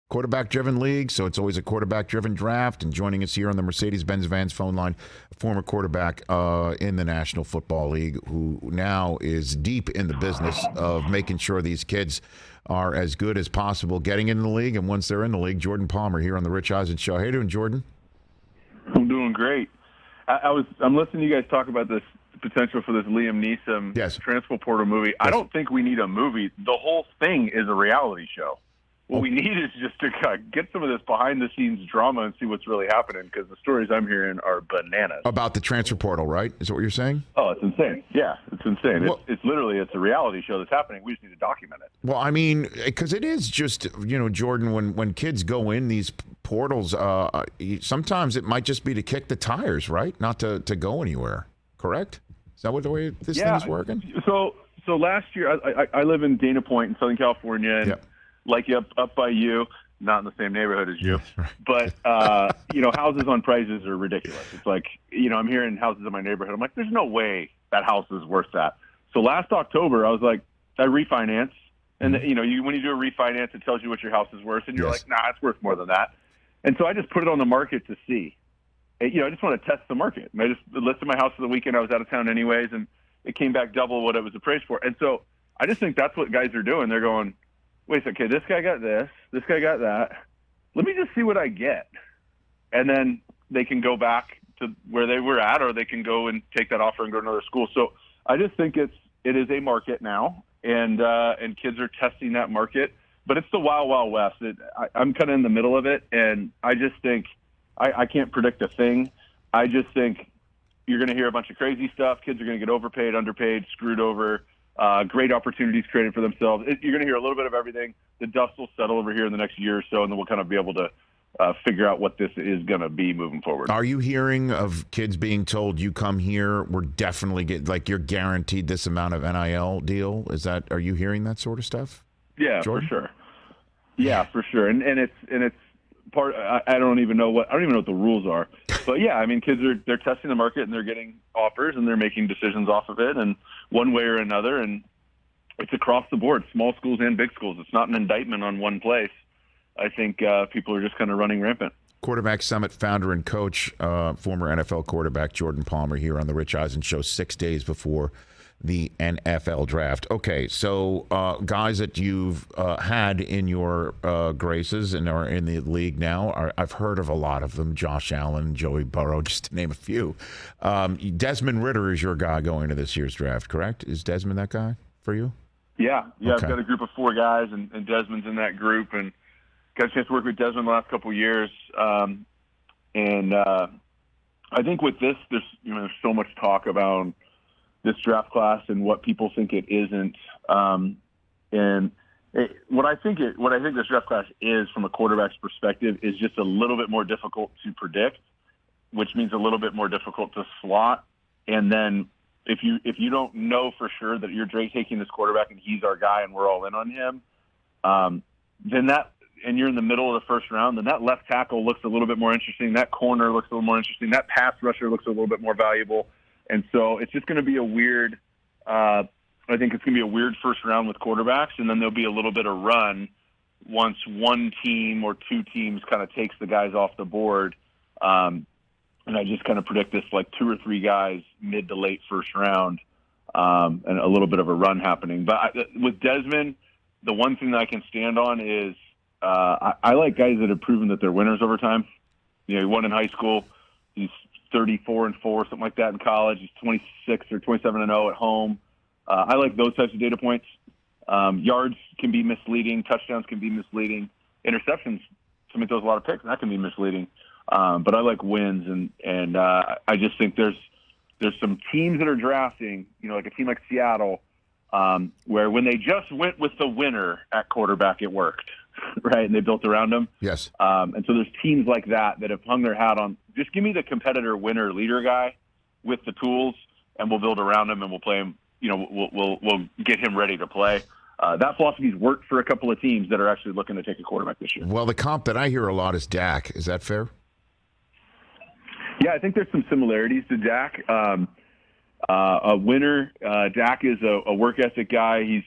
quarterback-driven league, so it's always a quarterback-driven draft. And joining us here on the Mercedes-Benz Vans phone line, a former quarterback in the National Football League who now is deep in the business of making sure these kids are as good as possible getting in the league. And once they're in the league, Jordan Palmer here on the Rich Eisen Show. How you doing, Jordan? I'm doing great. I'm listening to you guys talk about this potential for this Liam Neeson transfer portal movie. Yes. I don't think we need a movie. The whole thing is a reality show. What we need is just to get some of this behind-the-scenes drama and see what's really happening, because the stories I'm hearing are bananas. About the transfer portal, right? Is that what you're saying? Oh, it's insane. Yeah, it's insane. Well, it's literally a reality show that's happening. We just need to document it. Well, I mean, because it is just, Jordan, when kids go in these portals, sometimes it might just be to kick the tires, right? Not to go anywhere, correct? Is that the way this thing is working? So last year, I live in Dana Point in Southern California, and like up by you, not in the same neighborhood as you, but houses on prices are ridiculous. It's like, I'm hearing houses in my neighborhood. I'm like, there's no way that house is worth that. So last October, I was like, I refinanced, and when you do a refinance, it tells you what your house is worth, and you're like, nah, it's worth more than that. And so I just put it on the market to see. I just want to test the market. And I just listed my house for the weekend. I was out of town anyways, and it came back double what it was appraised for. And so I just think that's what guys are doing. They're going, wait a second, okay, this guy got this guy got that. Let me just see what I get. And then they can go back to where they were at, or they can go and take that offer and go to another school. So I just think it is a market now, and kids are testing that market. But it's the wild, wild west. I'm kind of in the middle of it, and I just think I can't predict a thing. I just think you're going to hear a bunch of crazy stuff. Kids are going to get overpaid, underpaid, screwed over. Great opportunities created for themselves. You're going to hear a little bit of everything. The dust will settle over here in the next year or so, and then we'll kind of be able to figure out what this is going to be moving forward. Are you hearing of kids being told, you come here, we're definitely you're guaranteed this amount of NIL deal? Are you hearing that sort of stuff? Yeah, Jordan? for sure. Yeah, for sure. And it's part. I don't even know what the rules are. But yeah, I mean, kids they're testing the market, and they're getting offers, and they're making decisions off of it, and one way or another. And it's across the board, small schools and big schools. It's not an indictment on one place. I think people are just kind of running rampant. Quarterback Summit founder and coach, former NFL quarterback Jordan Palmer here on the Rich Eisen Show 6 days before the NFL draft. Okay, so guys that you've had in your graces and are in the league now, I've heard of a lot of them. Josh Allen, Joey Burrow, just to name a few. Desmond Ridder is your guy going to this year's draft, correct? Is Desmond that guy for you? Yeah. Okay. I've got a group of 4 guys, and Desmond's in that group, and got a chance to work with Desmond the last couple of years. And I think with this, there's so much talk about this draft class and what people think it isn't. What I think this draft class is, from a quarterback's perspective, is just a little bit more difficult to predict, which means a little bit more difficult to slot. And then if you don't know for sure that you're taking this quarterback and he's our guy and we're all in on him, and you're in the middle of the first round, then that left tackle looks a little bit more interesting. That corner looks a little more interesting. That pass rusher looks a little bit more valuable. And so it's just going to be a weird I think it's going to be a weird first round with quarterbacks, and then there'll be a little bit of run once one team or 2 teams kind of takes the guys off the board. And I just kind of predict this 2 or 3 guys mid to late first round, and a little bit of a run happening. But with Desmond, the one thing that I can stand on is I like guys that have proven that they're winners over time. He won in high school. He's 34-4, something like that in college. He's 26 or 27-0 at home. I like those types of data points. Yards can be misleading. Touchdowns can be misleading. Interceptions, somebody throws a lot of picks, and that can be misleading. But I like wins, and I just think there's some teams that are drafting, like a team like Seattle, where when they just went with the winner at quarterback, it worked, right? And they built around him. Yes. And so there's teams like that have hung their hat on, just give me the competitor, winner, leader guy with the tools, and we'll build around him, and we'll play him. We'll get him ready to play. That philosophy's worked for a couple of teams that are actually looking to take a quarterback this year. Well, the comp that I hear a lot is Dak. Is that fair? Yeah, I think there's some similarities to Dak. A winner. Dak is a work ethic guy. He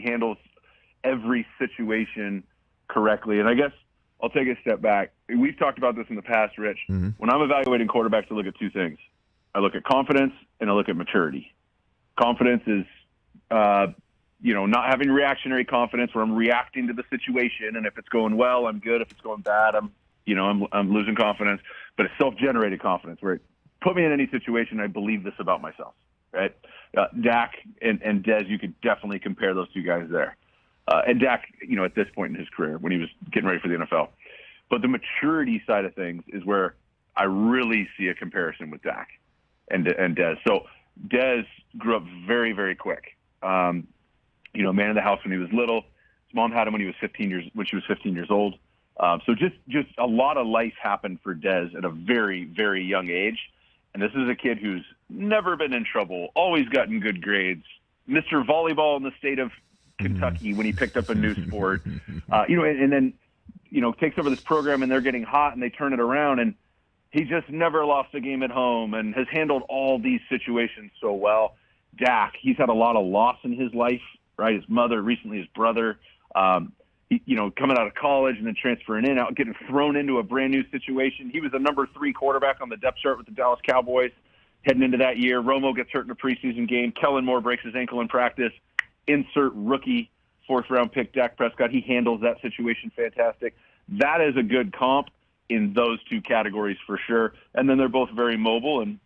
handles every situation correctly. And I guess I'll take a step back. We've talked about this in the past, Rich. Mm-hmm. When I'm evaluating quarterbacks, I look at two things. I look at confidence and I look at maturity. Confidence is, not having reactionary confidence where I'm reacting to the situation. And if it's going well, I'm good. If it's going bad, I'm losing confidence. But it's self-generated confidence where put me in any situation, I believe this about myself, right? Dak and Dez, you could definitely compare those two guys there. And Dak, at this point in his career when he was getting ready for the NFL. But the maturity side of things is where I really see a comparison with Dak and Dez. So Dez grew up very, very quick. Man of the house when he was little. His mom had him when she was 15 years old. So just a lot of life happened for Dez at a very, very young age. And this is a kid who's never been in trouble, always gotten good grades, Mr. Volleyball in the state of Kentucky when he picked up a new sport, and then, takes over this program and they're getting hot and they turn it around. And he just never lost a game at home and has handled all these situations so well. Dak, he's had a lot of loss in his life, right? His mother, recently his brother, coming out of college and then transferring in, getting thrown into a brand new situation. He was the number 3 quarterback on the depth chart with the Dallas Cowboys heading into that year. Romo gets hurt in a preseason game. Kellen Moore breaks his ankle in practice. Insert rookie 4th-round pick Dak Prescott. He handles that situation fantastic. That is a good comp in those two categories for sure. And then they're both very mobile and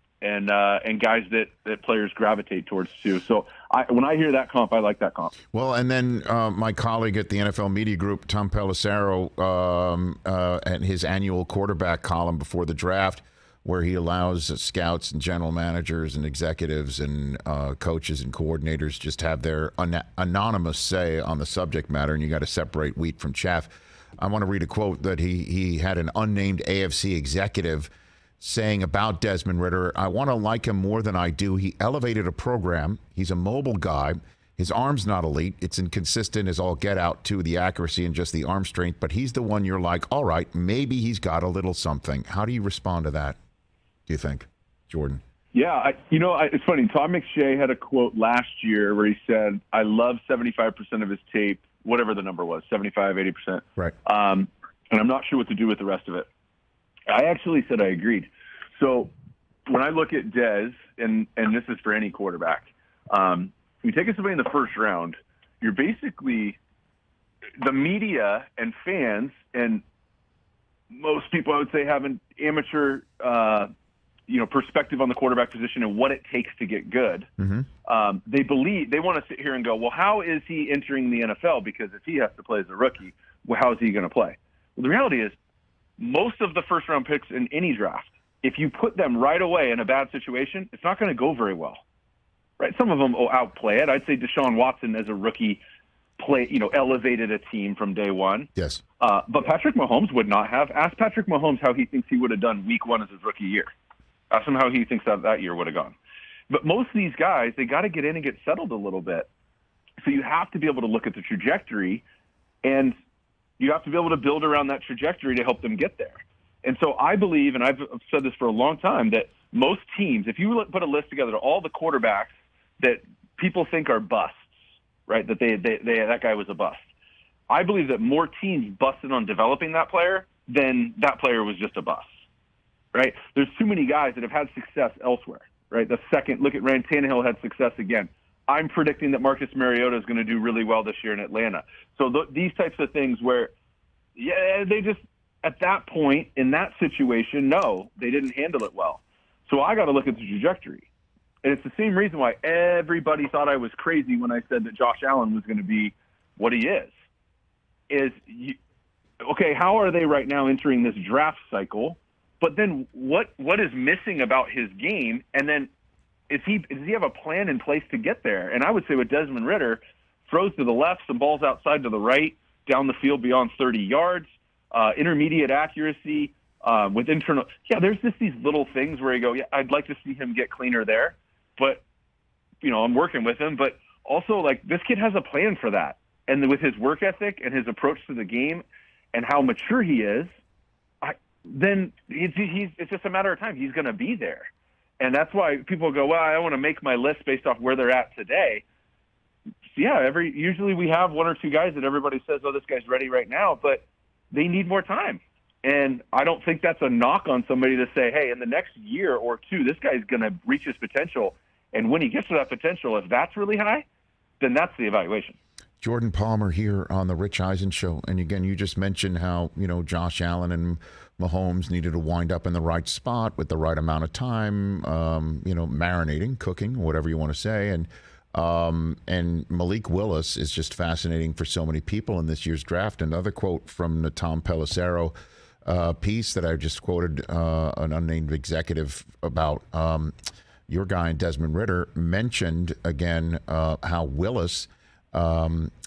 guys that players gravitate towards too. So when I hear that comp, I like that comp. Well, and then my colleague at the NFL Media Group, Tom Pelissero, and his annual quarterback column before the draft, where he allows scouts and general managers and executives and coaches and coordinators just have their anonymous say on the subject matter, and you got to separate wheat from chaff. I want to read a quote that he had an unnamed AFC executive saying about Desmond Ridder. I want to like him more than I do. He elevated a program. He's a mobile guy. His arm's not elite. It's inconsistent as all get out, too, the accuracy and just the arm strength. But he's the one you're like, all right, maybe he's got a little something. How do you respond to that, do you think, Jordan? Yeah, it's funny. Tom McShay had a quote last year where he said, I love 75% of his tape, whatever the number was, 75, 80%. Right. And I'm not sure what to do with the rest of it. I actually said I agreed. So when I look at Dez, and this is for any quarterback, you take somebody in the first round, you're basically the media and fans, and most people I would say have an amateur perspective on the quarterback position and what it takes to get good. Mm-hmm. They want to sit here and go, well, how is he entering the NFL? Because if he has to play as a rookie, well, how is he going to play? Well, the reality is most of the first-round picks in any draft, if you put them right away in a bad situation, it's not going to go very well, right? Some of them will outplay it. I'd say Deshaun Watson as a rookie elevated a team from day one. Yes. But Patrick Mahomes would not have. Ask Patrick Mahomes how he thinks he would have done week 1 as his rookie year. Ask him how he thinks that year would have gone. But most of these guys, they got to get in and get settled a little bit. So you have to be able to look at the trajectory, and you have to be able to build around that trajectory to help them get there. And so I believe, and I've said this for a long time, that most teams, if you put a list together of all the quarterbacks that people think are busts, right, that that guy was a bust, I believe that more teams busted on developing that player than that player was just a bust, right? There's too many guys that have had success elsewhere, right? Look at Ryan Tannehill had success again. I'm predicting that Marcus Mariota is going to do really well this year in Atlanta. So these types of things where, they just, at that point, in that situation, no, they didn't handle it well. So I got to look at the trajectory. And it's the same reason why everybody thought I was crazy when I said that Josh Allen was going to be what he is. Okay, how are they right now entering this draft cycle? But then what is missing about his game? And then does he have a plan in place to get there? And I would say with Desmond Ridder, throws to the left, some balls outside to the right, down the field beyond 30 yards, intermediate accuracy with internal. Yeah, there's just these little things where you go, I'd like to see him get cleaner there. But, I'm working with him. But also, this kid has a plan for that. And with his work ethic and his approach to the game and how mature he is, then it's just a matter of time. He's going to be there. And that's why people go, well, I want to make my list based off where they're at today. usually we have one or two guys that everybody says, oh, this guy's ready right now, but they need more time. And I don't think that's a knock on somebody to say, hey, in the next year or two, this guy's going to reach his potential. And when he gets to that potential, if that's really high, then that's the evaluation. Jordan Palmer here on the Rich Eisen Show. And again, you just mentioned how, Josh Allen and Mahomes needed to wind up in the right spot with the right amount of time, marinating, cooking, whatever you want to say. And Malik Willis is just fascinating for so many people in this year's draft. Another quote from the Tom Pelissero piece that I just quoted, an unnamed executive about your guy, Desmond Ridder, mentioned again how Willis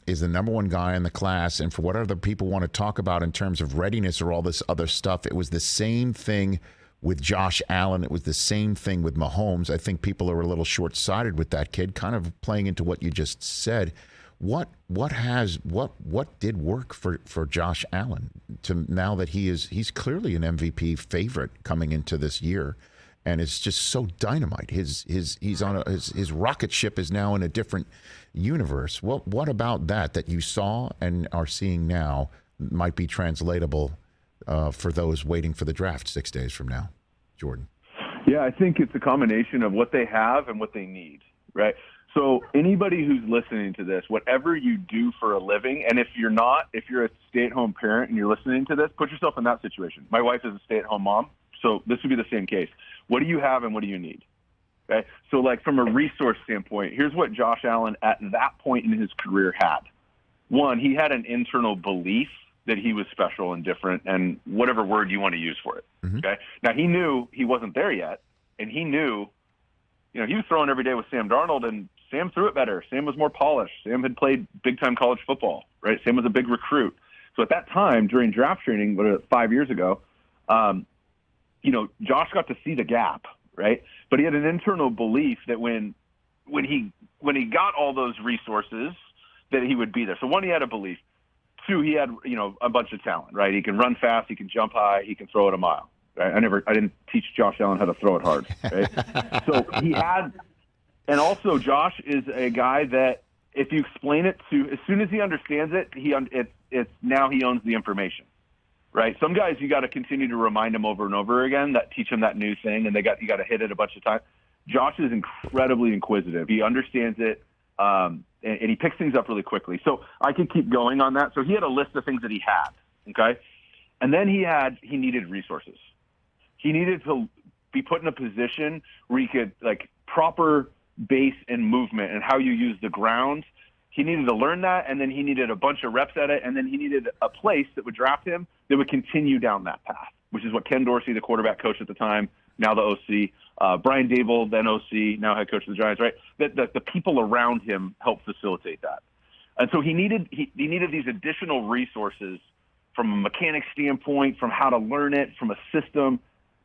is the number one guy in the class. And for what other people want to talk about in terms of readiness or all this other stuff, it was the same thing with Josh Allen. It was the same thing with Mahomes. I think people are a little short-sighted with that kid, kind of playing into what you just said. What did work for Josh Allen to now that he's clearly an MVP favorite coming into this year, and it's just so dynamite. His rocket ship is now in a different universe. What about that you saw and are seeing now might be translatable for those waiting for the draft 6 days from now, Jordan? Yeah, I think it's a combination of what they have and what they need, right? So anybody who's listening to this, whatever you do for a living, and if you're a stay-at-home parent and you're listening to this, put yourself in that situation. My wife is a stay-at-home mom, so this would be the same case. What do you have and what do you need? Okay? So like from a resource standpoint, here's what Josh Allen at that point in his career had. One, he had an internal belief that he was special and different, and whatever word you want to use for it. Mm-hmm. Okay. Now he knew he wasn't there yet, and he knew, he was throwing every day with Sam Darnold, and Sam threw it better. Sam was more polished. Sam had played big-time college football, right? Sam was a big recruit. So at that time, during draft training, 5 years ago, Josh got to see the gap, right? But he had an internal belief that when he got all those resources, that he would be there. So one, he had a belief. Two, he had a bunch of talent, right? He can run fast, he can jump high, he can throw it a mile. Right? I didn't teach Josh Allen how to throw it hard, right? So he had. And also, Josh is a guy that if you explain it as soon as he understands it, it's now he owns the information, right? Some guys you got to continue to remind him over and over again, that teach him that new thing, and you got to hit it a bunch of times. Josh is incredibly inquisitive. He understands it, and he picks things up really quickly. So I could keep going on that. So he had a list of things that he had, okay, and then he needed resources. He needed to be put in a position where he could proper base and movement and how you use the ground. He needed to learn that, and then he needed a bunch of reps at it, and then he needed a place that would draft him that would continue down that path, which is what Ken Dorsey, the quarterback coach at the time, now the OC, Brian Dable, then OC, now head coach of the Giants, right? That the people around him helped facilitate that. And so he needed these additional resources from a mechanic standpoint, from how to learn it, from a system.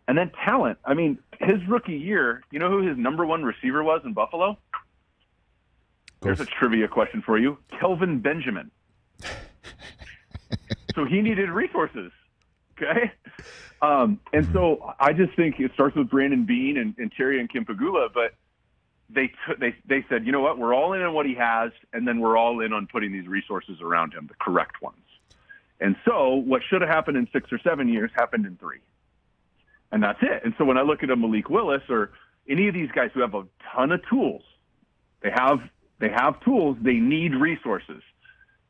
And then talent. I mean, his rookie year, you know who his number one receiver was in Buffalo? Here's a trivia question for you. Kelvin Benjamin. So he needed resources, okay? And so I just think it starts with Brandon Beane and Terry and Kimpagula, but they said, you know what, we're all in on what he has, and then we're all in on putting these resources around him, the correct ones. And so what should have happened in 6 or 7 years happened in 3. And that's it. And so when I look at a Malik Willis or any of these guys who have a ton of tools, they have tools, they need resources.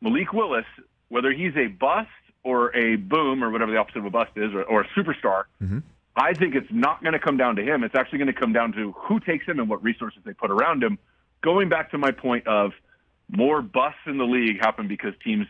Malik Willis, whether he's a bust or a boom or whatever the opposite of a bust is, or a superstar, mm-hmm. I think it's not going to come down to him. It's actually going to come down to who takes him and what resources they put around him. Going back to my point of more busts in the league happen because teams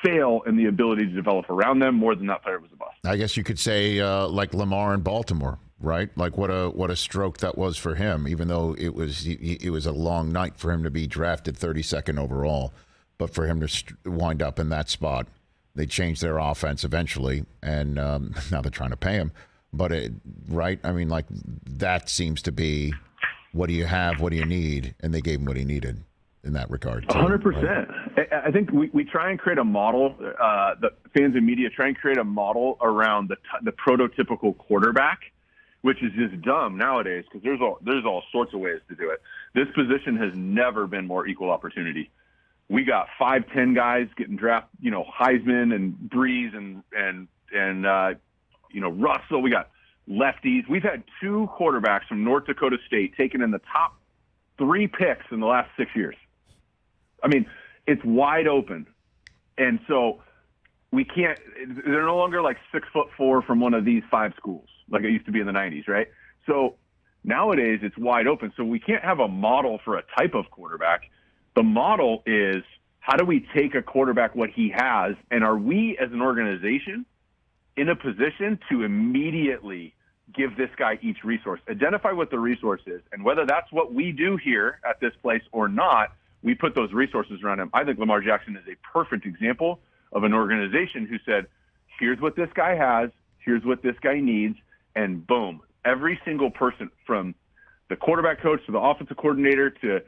fail in the ability to develop around them more than that player was a bust. I guess you could say like Lamar in Baltimore, right? Like what a stroke that was for him, even though it was a long night for him to be drafted 32nd overall. But for him to wind up in that spot, they changed their offense eventually, and now they're trying to pay him. But right? I mean, like that seems to be what do you have, what do you need, and they gave him what he needed in that regard. 100%. Right? I think we try and create a model. The fans and media try and create a model around the prototypical quarterback, which is just dumb nowadays because there's all sorts of ways to do it. This position has never been more equal opportunity. We got 5'10" guys getting drafted, Heisman and Breeze and Russell. We got lefties. We've had 2 quarterbacks from North Dakota State taken in the top 3 picks in the last 6 years. I mean, it's wide open. And so we can't – they're no longer like 6'4" from one of these 5 schools like it used to be in the 90s, right? So nowadays it's wide open. So we can't have a model for a type of quarterback. The model is, how do we take a quarterback, what he has, and are we as an organization in a position to immediately give this guy each resource, identify what the resource is, and whether that's what we do here at this place or not, we put those resources around him. I think Lamar Jackson is a perfect example of an organization who said, here's what this guy has, here's what this guy needs, and boom, every single person from the quarterback coach to the offensive coordinator to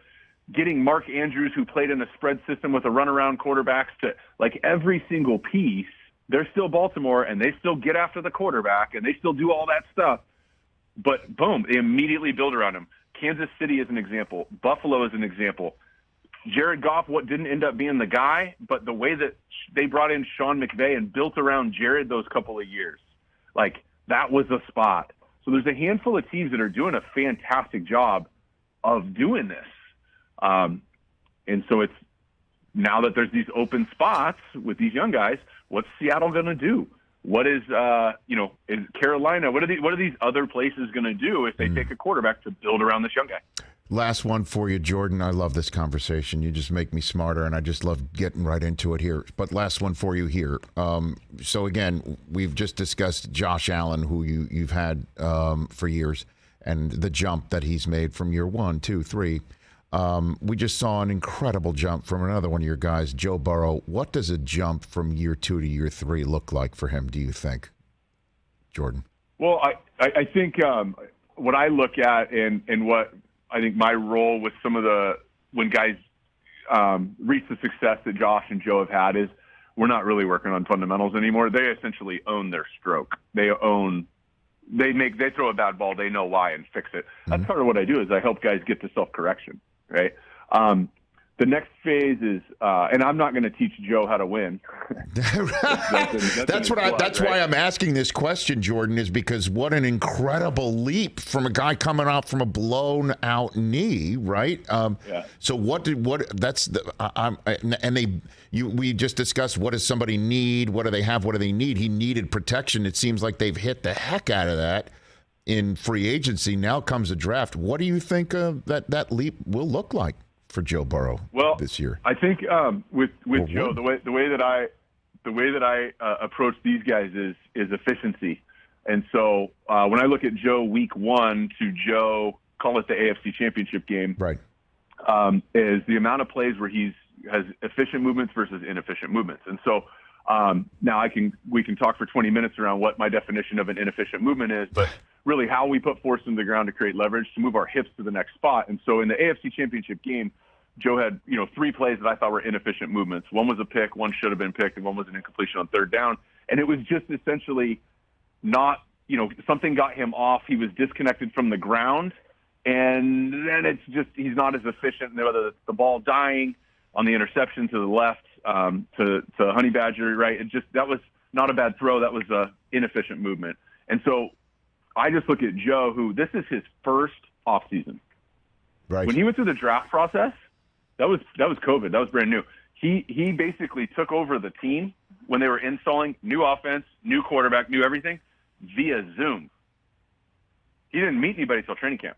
getting Mark Andrews, who played in a spread system with a runaround quarterbacks, to like every single piece, they're still Baltimore and they still get after the quarterback and they still do all that stuff. But boom, they immediately build around him. Kansas City is an example. Buffalo is an example. Jared Goff, what didn't end up being the guy, but the way that they brought in Sean McVay and built around Jared those couple of years, like that was a spot. So there's a handful of teams that are doing a fantastic job of doing this. And so it's now that there's these open spots with these young guys, what's Seattle going to do? What is, is Carolina, what are these other places going to do if they take a quarterback to build around this young guy? Last one for you, Jordan. I love this conversation. You just make me smarter, and I just love getting right into it here. But last one for you here. So, again, we've just discussed Josh Allen, who you've had for years, and the jump that he's made from year 1, 2, 3. We just saw an incredible jump from another one of your guys, Joe Burrow. What does a jump from year 2 to year 3 look like for him, do you think, Jordan? Well, I think what I look at and what I think my role with some of when guys reach the success that Josh and Joe have had is we're not really working on fundamentals anymore. They essentially own their stroke. They throw a bad ball, they know why, and fix it. That's part of what I do is I help guys get to self-correction, right? The next phase is, and I'm not going to teach Joe how to win. That's why I'm asking this question, Jordan, is because what an incredible leap from a guy coming out from a blown out knee, right? Yeah. So we just discussed, what does somebody need? What do they have? What do they need? He needed protection. It seems like they've hit the heck out of that in free agency. Now comes a draft. What do you think that leap will look like for Joe Burrow this year? I think with Joe, the way that I approach these guys is efficiency. And so when I look at Joe week 1 to Joe, call it the AFC Championship game, right, is the amount of plays where he has efficient movements versus inefficient movements. And so now we can talk for 20 minutes around what my definition of an inefficient movement is, but really how we put force into the ground to create leverage to move our hips to the next spot. And so in the AFC Championship game, Joe had 3 plays that I thought were inefficient movements. One was a pick, one should have been picked, and one was an incompletion on 3rd down. And it was just essentially not, something got him off. He was disconnected from the ground, and then it's just he's not as efficient. Whether it's the ball dying on the interception to the left to Honey Badger, right? That was not a bad throw. That was a inefficient movement. And so I just look at Joe, who this is his first offseason. Right. When he went through the draft process, that was COVID. That was brand new. He basically took over the team when they were installing new offense, new quarterback, new everything via Zoom. He didn't meet anybody until training camp.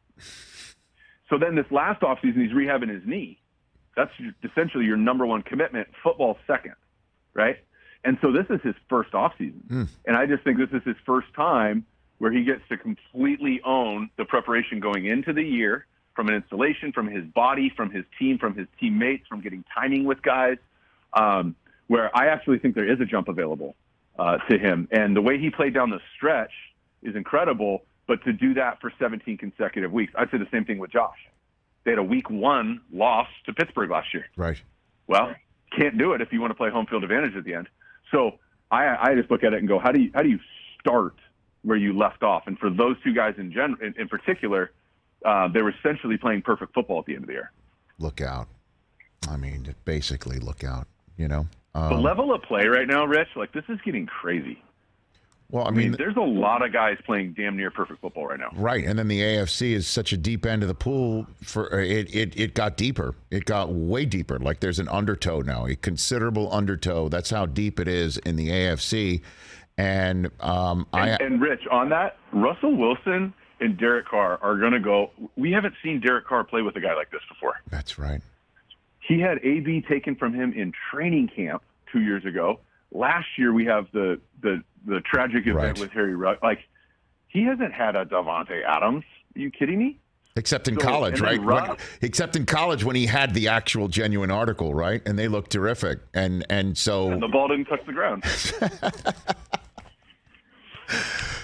So then this last offseason, he's rehabbing his knee. That's essentially your number one commitment. Football second, right? And so this is his first offseason. And I just think this is his first time where he gets to completely own the preparation going into the year, from an installation, from his body, from his team, from his teammates, from getting timing with guys, where I actually think there is a jump available to him. And the way he played down the stretch is incredible, but to do that for 17 consecutive weeks, I'd say the same thing with Josh. They had a week 1 loss to Pittsburgh last year. Right. Well, can't do it if you want to play home field advantage at the end. So I just look at it and go, how do you start where you left off? And for those two guys in particular, they were essentially playing perfect football at the end of the year. Look out. I mean, basically look out, you know. The level of play right now, Rich, like this is getting crazy. Well, I mean, there's a lot of guys playing damn near perfect football right now. Right, and then the AFC is such a deep end of the pool. For it got deeper. It got way deeper. Like there's an undertow now, a considerable undertow. That's how deep it is in the AFC. And Rich, on that, Russell Wilson and Derek Carr are going to go. We haven't seen Derek Carr play with a guy like this before. That's right. He had AB taken from him in training camp 2 years ago. Last year, we have the tragic event with Harry Ruggs. Like, he hasn't had a Davante Adams. Are you kidding me? Except in college, right? Except in college when he had the actual genuine article, right? And they looked terrific. And the ball didn't touch the ground.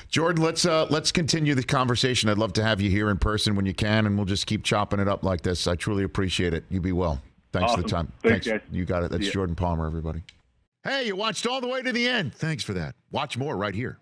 Jordan, let's continue the conversation. I'd love to have you here in person when you can, and we'll just keep chopping it up like this. I truly appreciate it. You be well. Thanks for the time. Thanks, guys. You got it. That's Jordan Palmer, everybody. Hey, you watched all the way to the end. Thanks for that. Watch more right here